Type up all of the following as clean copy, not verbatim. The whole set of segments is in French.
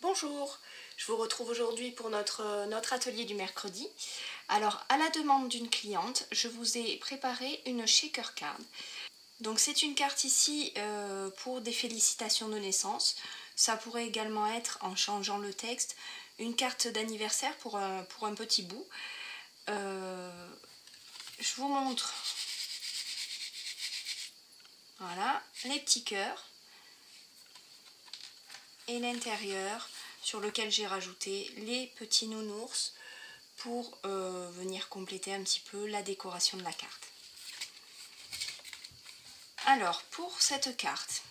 Bonjour, je vous retrouve aujourd'hui pour notre atelier du mercredi. Alors, à la demande d'une cliente, je vous ai préparé une shaker card. Donc c'est une carte ici pour des félicitations de naissance. Ça pourrait également être, en changeant le texte, une carte d'anniversaire pour un petit bout. Je vous montre, voilà, les petits cœurs et l'intérieur sur lequel j'ai rajouté les petits nounours pour venir compléter un petit peu la décoration de la carte. Alors, pour cette carte,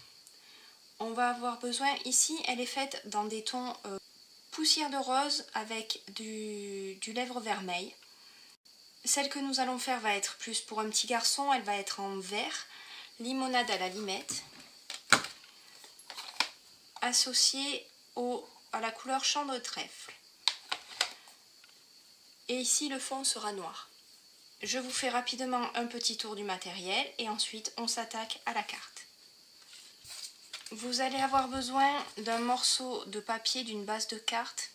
on va avoir besoin, ici, elle est faite dans des tons poussière de rose avec du lèvre vermeil. Celle que nous allons faire va être plus pour un petit garçon, elle va être en vert, limonade à la limette, associée à la couleur champ de trèfle. Et ici, le fond sera noir. Je vous fais rapidement un petit tour du matériel et ensuite on s'attaque à la carte. Vous allez avoir besoin d'un morceau de papier d'une base de carte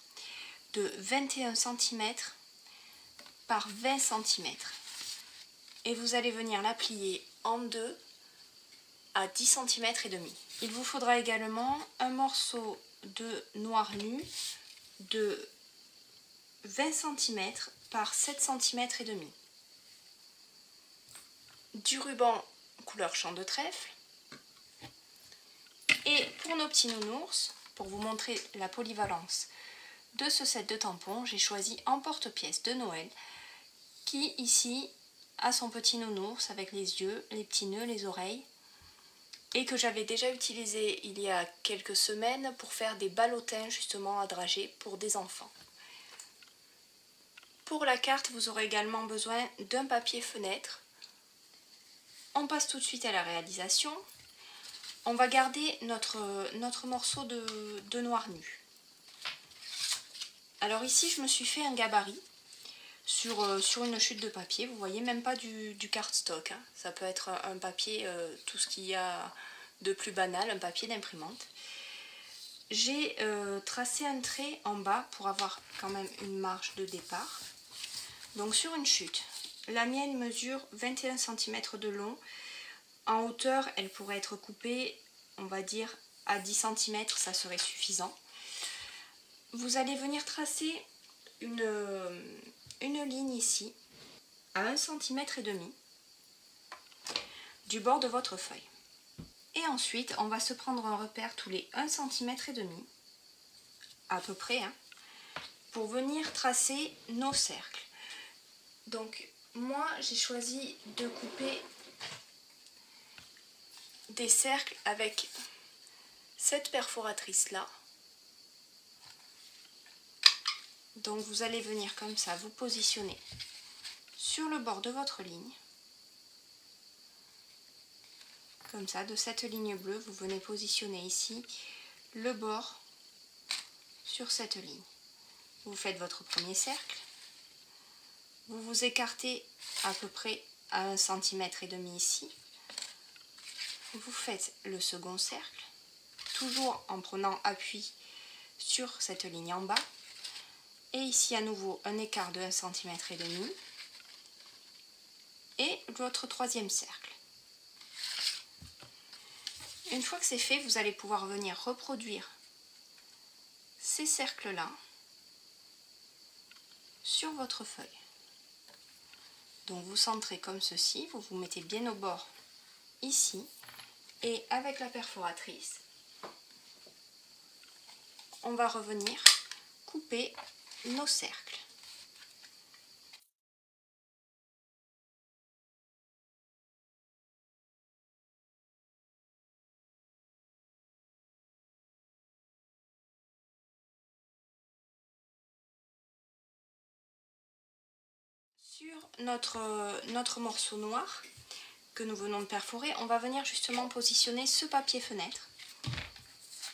de 21 cm par 20 cm. Et vous allez venir la plier en deux à 10 cm et demi. Il vous faudra également un morceau de noir nu de 20 cm par 7 cm et demi. Du ruban couleur champ de trèfle. Et pour nos petits nounours, pour vous montrer la polyvalence de ce set de tampons, j'ai choisi en porte-pièce de Noël qui ici a son petit nounours avec les yeux, les petits nœuds, les oreilles et que j'avais déjà utilisé il y a quelques semaines pour faire des ballotins justement à dragées pour des enfants. Pour la carte, vous aurez également besoin d'un papier fenêtre. On passe tout de suite à la réalisation. On va garder notre morceau de noir nu. Alors ici, je me suis fait un gabarit sur une chute de papier. Vous voyez, même pas du cardstock. Hein. Ça peut être un papier, tout ce qu'il y a de plus banal, un papier d'imprimante. J'ai tracé un trait en bas pour avoir quand même une marge de départ. Donc sur une chute, la mienne mesure 21 cm de long. En hauteur, elle pourrait être coupée, on va dire, à 10 cm, ça serait suffisant. Vous allez venir tracer une ligne ici, à 1 cm et demi, du bord de votre feuille. Et ensuite, on va se prendre un repère tous les 1 cm et demi, à peu près, hein, pour venir tracer nos cercles. Donc, moi, j'ai choisi de couper des cercles avec cette perforatrice-là. Donc, vous allez venir comme ça, vous positionner sur le bord de votre ligne. Comme ça, de cette ligne bleue, vous venez positionner ici le bord sur cette ligne. Vous faites votre premier cercle. Vous vous écartez à peu près à 1 cm et demi ici. Vous faites le second cercle, toujours en prenant appui sur cette ligne en bas. Et ici à nouveau un écart de 1 cm et demi. Et votre troisième cercle. Une fois que c'est fait, vous allez pouvoir venir reproduire ces cercles-là sur votre feuille. Donc vous centrez comme ceci, vous vous mettez bien au bord ici. Et avec la perforatrice, on va revenir couper nos cercles. Sur notre morceau noir que nous venons de perforer, on va venir justement positionner ce papier fenêtre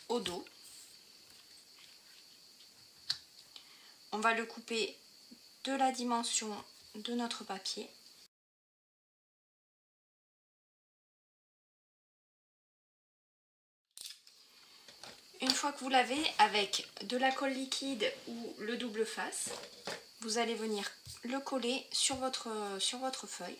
au dos. On va le couper de la dimension de notre papier. Une fois que vous l'avez, avec de la colle liquide ou le double face, vous allez venir le coller sur votre feuille.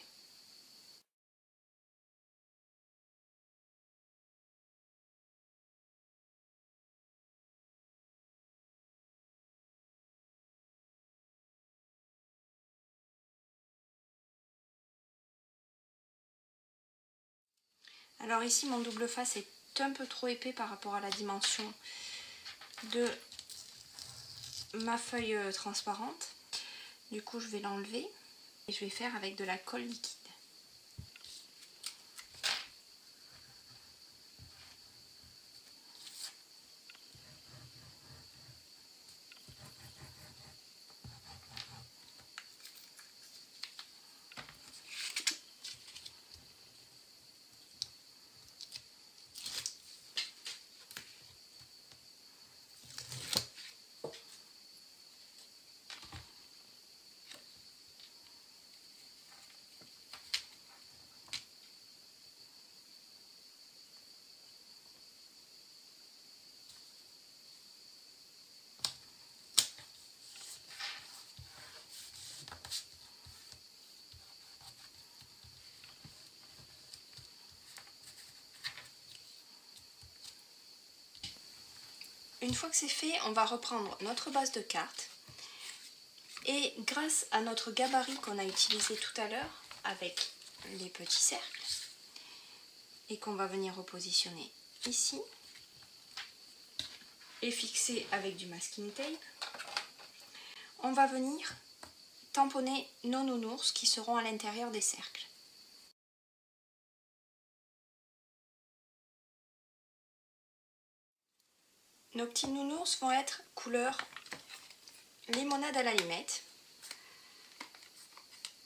Alors ici, mon double face est un peu trop épais par rapport à la dimension de ma feuille transparente. Du coup, je vais l'enlever et je vais faire avec de la colle liquide. Une fois que c'est fait, on va reprendre notre base de carte et grâce à notre gabarit qu'on a utilisé tout à l'heure avec les petits cercles et qu'on va venir repositionner ici et fixer avec du masking tape, on va venir tamponner nos nounours qui seront à l'intérieur des cercles. Nos petits nounours vont être couleur limonade à l'allumette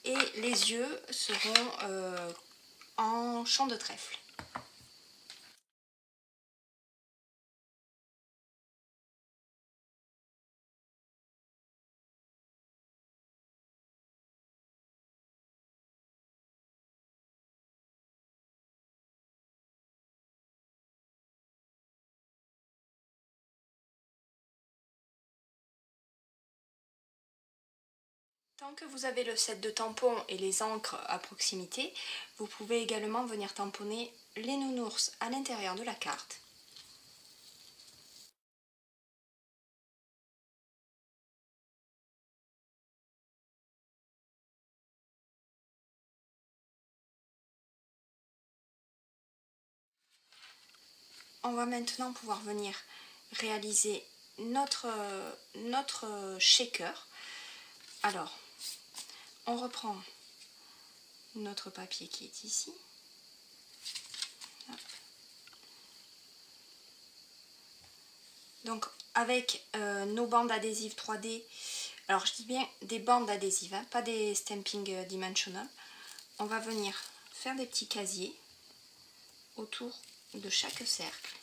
et les yeux seront en champ de trèfle. Tant que vous avez le set de tampons et les encres à proximité, vous pouvez également venir tamponner les nounours à l'intérieur de la carte. On va maintenant pouvoir venir réaliser notre shaker. Alors, on reprend notre papier qui est ici. Hop. Donc avec nos bandes adhésives 3D, alors je dis bien des bandes adhésives, hein, pas des stamping dimensional, on va venir faire des petits casiers autour de chaque cercle.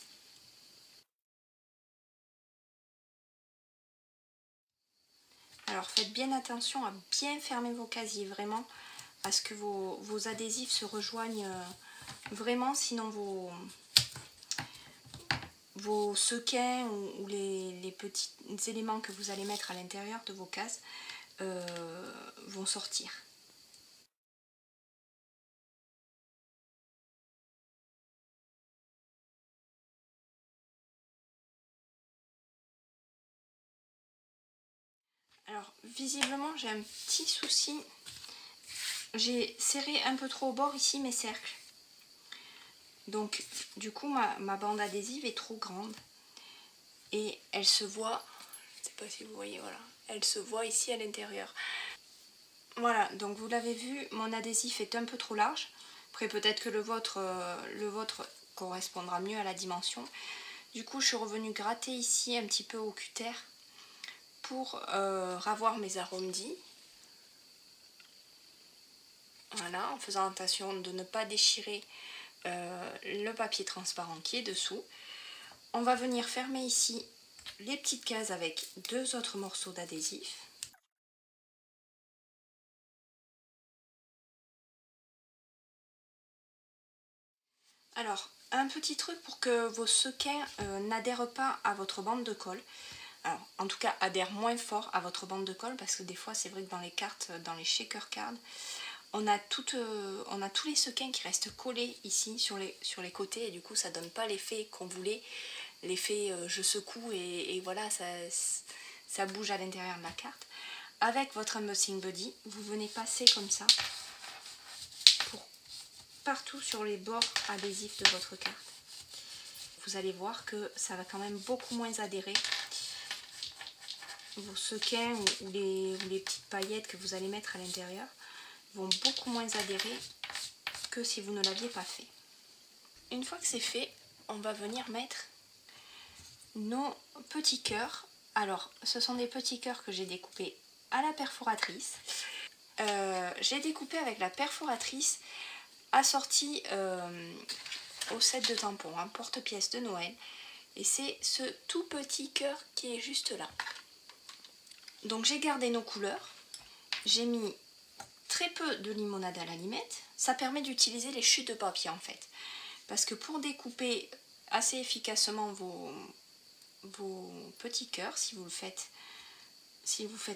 Alors faites bien attention à bien fermer vos casiers, vraiment, à ce que vos adhésifs se rejoignent vraiment, sinon vos sequins ou les petits éléments que vous allez mettre à l'intérieur de vos cases vont sortir. Alors visiblement j'ai un petit souci, j'ai serré un peu trop au bord ici mes cercles. Donc du coup ma bande adhésive est trop grande et elle se voit, je ne sais pas si vous voyez, voilà, elle se voit ici à l'intérieur. Voilà, donc vous l'avez vu, mon adhésif est un peu trop large. Après peut-être que le vôtre correspondra mieux à la dimension. Du coup je suis revenue gratter ici un petit peu au cutter pour ravoir mes arrondis. Voilà, en faisant attention de ne pas déchirer le papier transparent qui est dessous. On va venir fermer ici les petites cases avec deux autres morceaux d'adhésif. Alors, un petit truc pour que vos sequins n'adhèrent pas à votre bande de colle. Alors, en tout cas, adhèrent moins fort à votre bande de colle parce que des fois, c'est vrai que dans les cartes, dans les shaker cards, on a tous les sequins qui restent collés ici sur les côtés et du coup, ça donne pas l'effet qu'on voulait, l'effet je secoue et voilà, ça bouge à l'intérieur de la carte. Avec votre embossing buddy, vous venez passer comme ça pour partout sur les bords adhésifs de votre carte. Vous allez voir que ça va quand même beaucoup moins adhérer. Vos sequins ou les petites paillettes que vous allez mettre à l'intérieur vont beaucoup moins adhérer que si vous ne l'aviez pas fait. Une fois que c'est fait, on va venir mettre nos petits cœurs. Alors, ce sont des petits cœurs que j'ai découpés à la perforatrice. J'ai découpé avec la perforatrice assortie au set de tampons, un porte-pièce de Noël. Et c'est ce tout petit cœur qui est juste là. Donc j'ai gardé nos couleurs. J'ai mis très peu de limonade à la limette. Ça permet d'utiliser les chutes de papier en fait. Parce que pour découper assez efficacement vos petits cœurs, si vous faites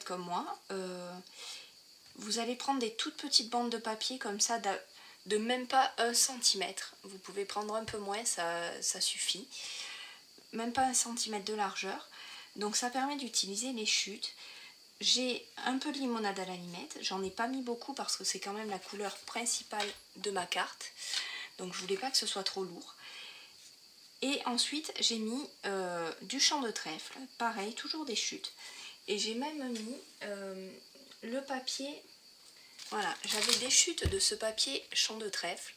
comme moi, vous allez prendre des toutes petites bandes de papier comme ça de même pas 1 cm. Vous pouvez prendre un peu moins, ça suffit. Même pas 1 cm de largeur. Donc ça permet d'utiliser les chutes. J'ai un peu de limonade à la limette. J'en ai pas mis beaucoup parce que c'est quand même la couleur principale de ma carte. Donc je voulais pas que ce soit trop lourd. Et ensuite j'ai mis du champ de trèfle. Pareil, toujours des chutes. Et j'ai même mis le papier. Voilà, j'avais des chutes de ce papier champ de trèfle.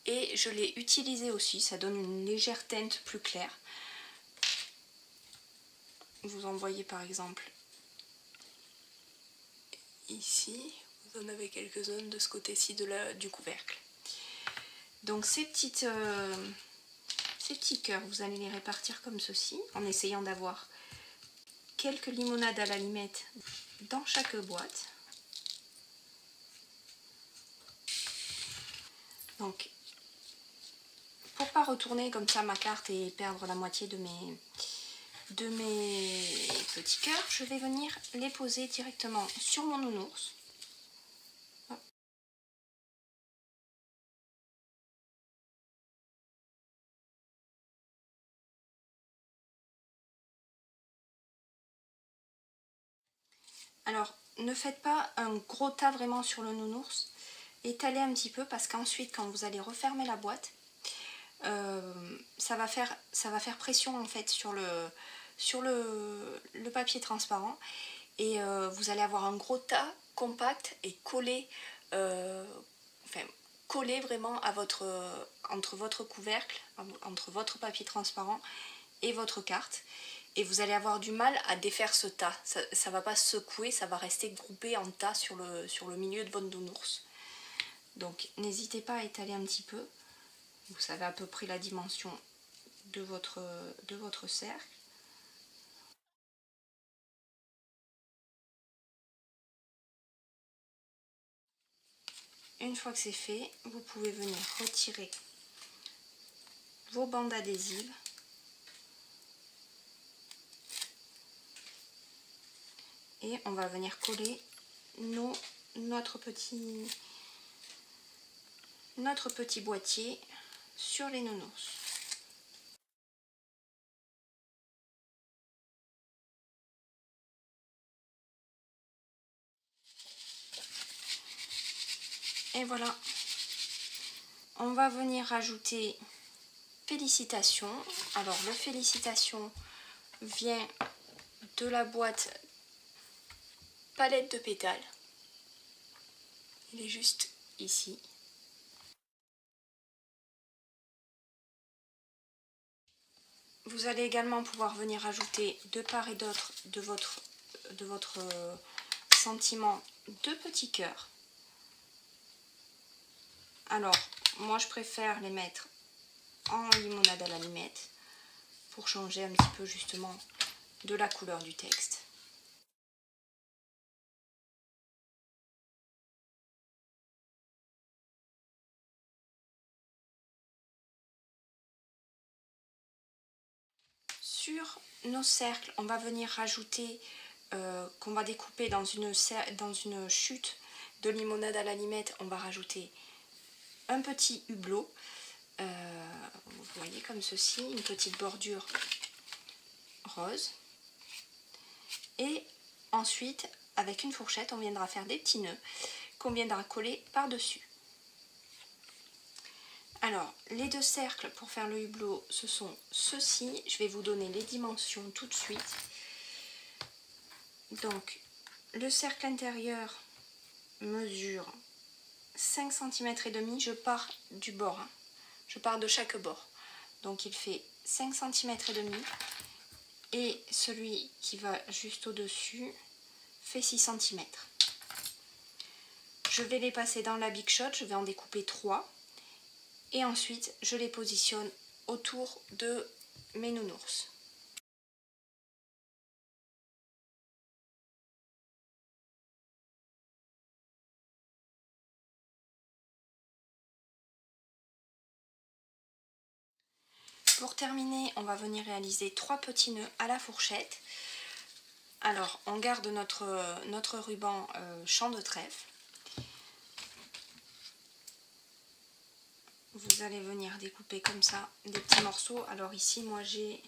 Et je l'ai utilisé aussi. Ça donne une légère teinte plus claire. Vous en voyez par exemple ici, vous en avez quelques-unes de ce côté-ci du couvercle. Donc ces petits cœurs, vous allez les répartir comme ceci, en essayant d'avoir quelques limonades à la limette dans chaque boîte. Donc, pour pas retourner comme ça ma carte et perdre la moitié de mes petits cœurs, je vais venir les poser directement sur mon nounours. Alors, ne faites pas un gros tas vraiment sur le nounours, étalez un petit peu parce qu'ensuite, quand vous allez refermer la boîte, ça va faire pression en fait sur le papier transparent et vous allez avoir un gros tas compact et collé, collé vraiment à entre votre couvercle, entre votre papier transparent et votre carte. Et vous allez avoir du mal à défaire ce tas. Ça ne va pas se secouer, ça va rester groupé en tas sur le milieu de votre nounours. Donc n'hésitez pas à étaler un petit peu. Vous savez à peu près la dimension de votre cercle. Une fois que c'est fait, vous pouvez venir retirer vos bandes adhésives. Et on va venir coller notre petit boîtier sur les nounours. Et voilà, on va venir rajouter félicitations. Alors le félicitations vient de la boîte palette de pétales. Il est juste ici. Vous allez également pouvoir venir ajouter de part et d'autre de votre sentiment de petits cœurs. Alors, moi je préfère les mettre en limonade à la limette pour changer un petit peu justement de la couleur du texte. sur nos cercles, on va venir rajouter, qu'on va découper dans une chute de limonade à l'allumette, on va rajouter un petit hublot, vous voyez comme ceci, une petite bordure rose. Et ensuite, avec une fourchette, on viendra faire des petits nœuds qu'on viendra coller par-dessus. Alors, les deux cercles pour faire le hublot, ce sont ceux-ci. Je vais vous donner les dimensions tout de suite. Donc, le cercle intérieur mesure 5 cm et demi. Je pars du bord, hein. Je pars de chaque bord. Donc, il fait 5 cm et demi. Et celui qui va juste au-dessus fait 6 cm. Je vais les passer dans la Big Shot. Je vais en découper 3. Et ensuite, je les positionne autour de mes nounours. Pour terminer, on va venir réaliser 3 petits nœuds à la fourchette. Alors, on garde notre ruban champ de trèfle. Vous allez venir découper comme ça des petits morceaux. Alors ici, moi j'ai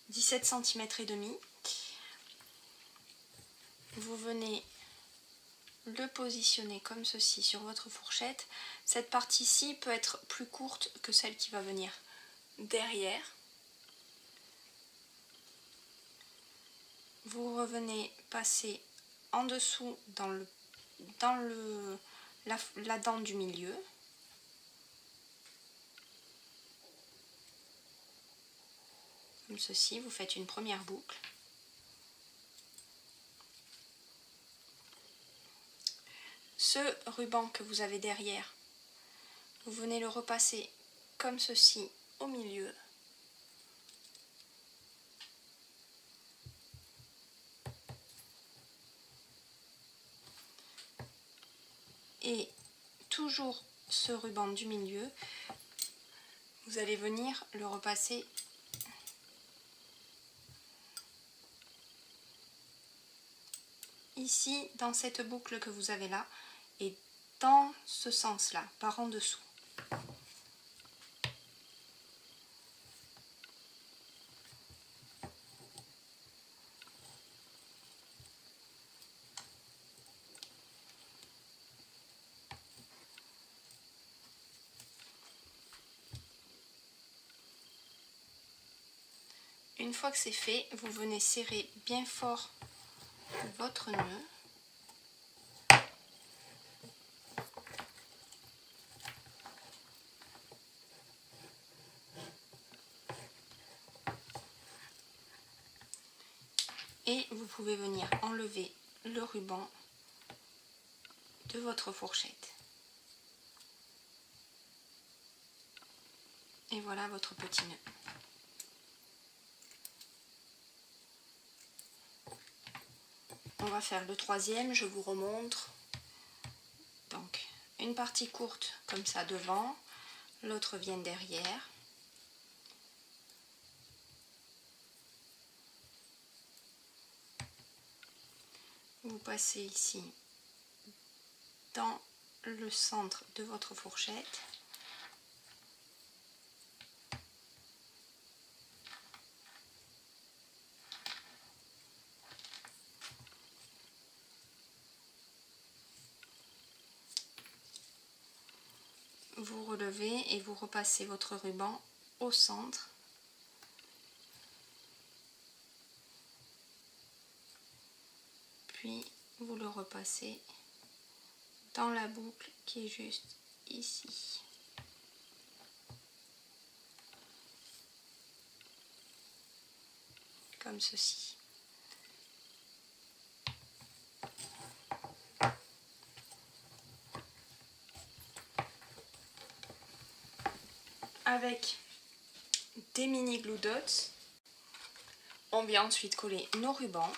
17 cm et demi. Vous venez le positionner comme ceci sur votre fourchette. Cette partie-ci peut être plus courte que celle qui va venir derrière. Vous revenez passer en dessous dans la dent du milieu. Comme ceci, vous faites une première boucle. Ce ruban que vous avez derrière, vous venez le repasser comme ceci au milieu. Et toujours ce ruban du milieu, vous allez venir le repasser ici dans cette boucle que vous avez là et dans ce sens là, par en dessous. Une fois que c'est fait, vous venez serrer bien fort votre nœud. Et vous pouvez venir enlever le ruban de votre fourchette. Et voilà votre petit nœud. On va faire le troisième, je vous remontre. Donc, une partie courte comme ça devant, l'autre vient derrière. Vous passez ici dans le centre de votre fourchette. Vous relevez et vous repassez votre ruban au centre. Puis vous le repassez dans la boucle qui est juste ici. Comme ceci. Avec des mini glue dots, on vient ensuite coller nos rubans.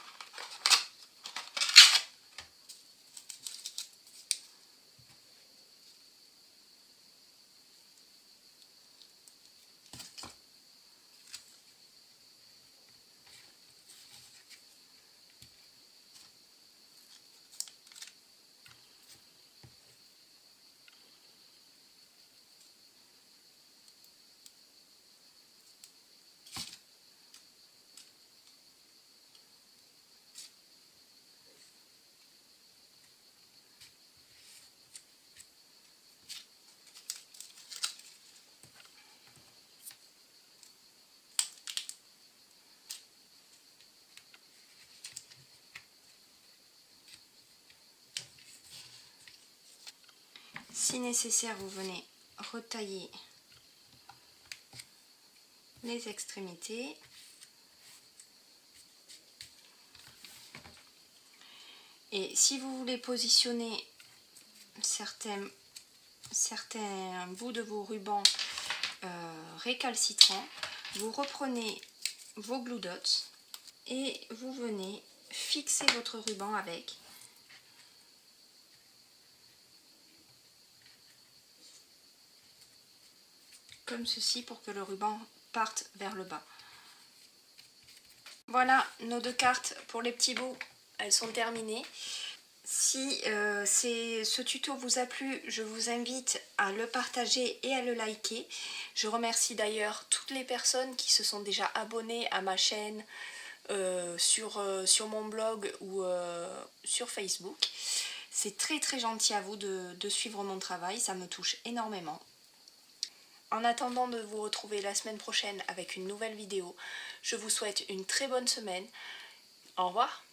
Si nécessaire, vous venez retailler les extrémités. Et si vous voulez positionner certains bouts de vos rubans récalcitrants, vous reprenez vos glue dots et vous venez fixer votre ruban avec. Comme ceci pour que le ruban parte vers le bas. Voilà, nos 2 cartes pour les petits bouts, elles sont terminées. Si ce tuto vous a plu, je vous invite à le partager et à le liker. Je remercie d'ailleurs toutes les personnes qui se sont déjà abonnées à ma chaîne sur mon blog ou sur Facebook. C'est très gentil à vous de suivre mon travail, ça me touche énormément. En attendant de vous retrouver la semaine prochaine avec une nouvelle vidéo, je vous souhaite une très bonne semaine. Au revoir.